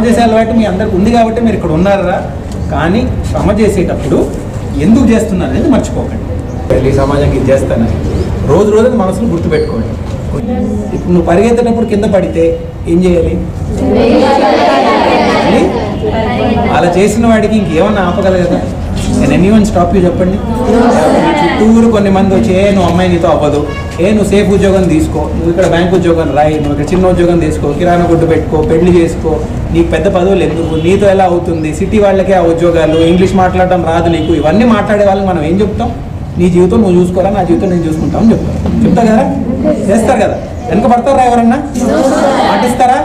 చేసే అలవాటు మీ అందరికి ఉంది కాబట్టి మీరు ఇక్కడ ఉన్నారా. కానీ శ్రమ చేసేటప్పుడు ఎందుకు చేస్తున్నారు అనేది మర్చిపోకండి. ఈ సమాజంకి ఇది చేస్తానని రోజు రోజుకి మనసును గుర్తుపెట్టుకోండి. ఇప్పుడు నువ్వు పరిగెత్తేటప్పుడు కింద పడితే ఏం చేయాలి? అలా చేసిన వాడికి ఇంకేమన్నా ఆపగలగదా? నేను ఎనీవన్ స్టాప్ యూ చెప్పండి. చుట్టూరు కొన్ని మంది వచ్చి నువ్వు అమ్మాయి నీతో అవ్వదు, నువ్వు సేఫ్ ఉద్యోగం తీసుకో, నువ్వు ఇక్కడ బ్యాంక్ ఉద్యోగం రాయి, నువ్వు ఇక్కడ చిన్న ఉద్యోగం తీసుకో, కిరాణా కొట్టు పెట్టుకో, పెళ్లి చేసుకో, నీకు పెద్ద పదవులు ఎందుకు, నీతో ఎలా అవుతుంది, సిటీ వాళ్ళకే ఆ ఉద్యోగాలు, ఇంగ్లీష్ మాట్లాడడం రాదు నీకు, ఇవన్నీ మాట్లాడే వాళ్ళకి మనం ఏం చెప్తాం? నీ జీవితం నువ్వు చూసుకోరా, నా జీవితం నేను చూసుకుంటామని చెప్తా కదా. చేస్తారు కదా. వెనక పడతారా? ఎవరన్నా పాటిస్తారా?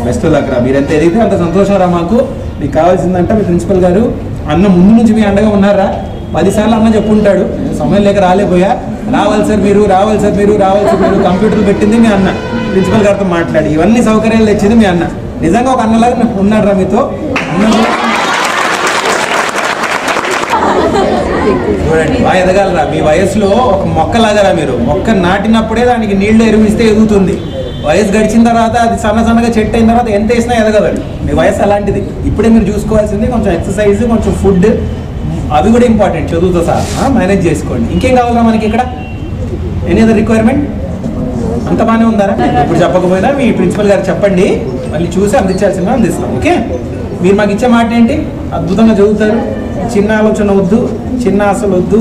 బెస్ట్ లక్ రా. మీరు ఎంత ఎదిగితే అంత సంతోషం రా. మాకు మీకు కావాల్సిందంటే మీ ప్రిన్సిపల్ గారు అన్న ముందు నుంచి మీ అండగా ఉన్నారా? 10 సార్లు అన్న చెప్పుంటాడు, సమయం లేక రాలేపోయా, రావాలి సార్ మీరు, రావాలి సార్ మీరు, రావాలి సార్ మీరు. కంప్యూటర్లు పెట్టింది మీ అన్న, ప్రిన్సిపల్ గారితో మాట్లాడి ఇవన్నీ సౌకర్యాలు తెచ్చింది మీ అన్న. నిజంగా ఒక అన్నలాగా ఉన్నాడు రా మీతో. చూడండి, బాగా ఎదగాలరా. మీ వయసులో ఒక మొక్కలాగారా మీరు. మొక్క నాటినప్పుడే దానికి నీళ్లు ఎరువిస్తే ఎదుగుతుంది. వయసు గడిచిన తర్వాత అది సన్నగా చెట్టు అయిన తర్వాత ఎంత వేసినా ఎదగదండి. మీ వయసు అలాంటిది. ఇప్పుడే మీరు చూసుకోవాల్సింది కొంచెం ఎక్సర్సైజ్, కొంచెం ఫుడ్, అవి కూడా ఇంపార్టెంట్. చదువుతో సహా మేనేజ్ చేసుకోండి. ఇంకేం కావాలరా మనకి ఇక్కడ? Any other requirement? అంత బాగానే ఉందారా? ఇప్పుడు చెప్పకపోయినా మీ ప్రిన్సిపల్ గారు చెప్పండి, మళ్ళీ చూసి అందించాల్సిందిగా అందిస్తాం. ఓకే? మీరు మాకు ఇచ్చే మాట ఏంటి? అద్భుతంగా చదువుతారు, చిన్న ఆలోచన వద్దు, చిన్న ఆశలు వద్దు,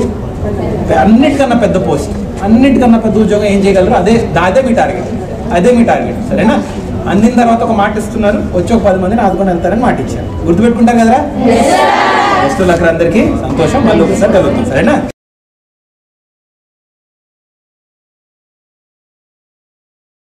అన్నిటికన్నా పెద్ద పోస్ట్, అన్నిటికన్నా పెద్ద ఉద్యోగం ఏం చేయగలరు? అదే మీ టార్గెట్, అదే మీ టార్గెట్. సరేనా? అందిన తర్వాత ఒక మాట ఇస్తున్నారు, వచ్చి ఒక 10 మందిని ఆదుకొని వెళ్తారని మాట ఇచ్చారు. గుర్తుపెట్టుకుంటారు కదరా? బెస్ట్ లక్ అందరికీ. సంతోషం. మళ్ళీ ఒకసారి కలుగుతాం. సరేనా?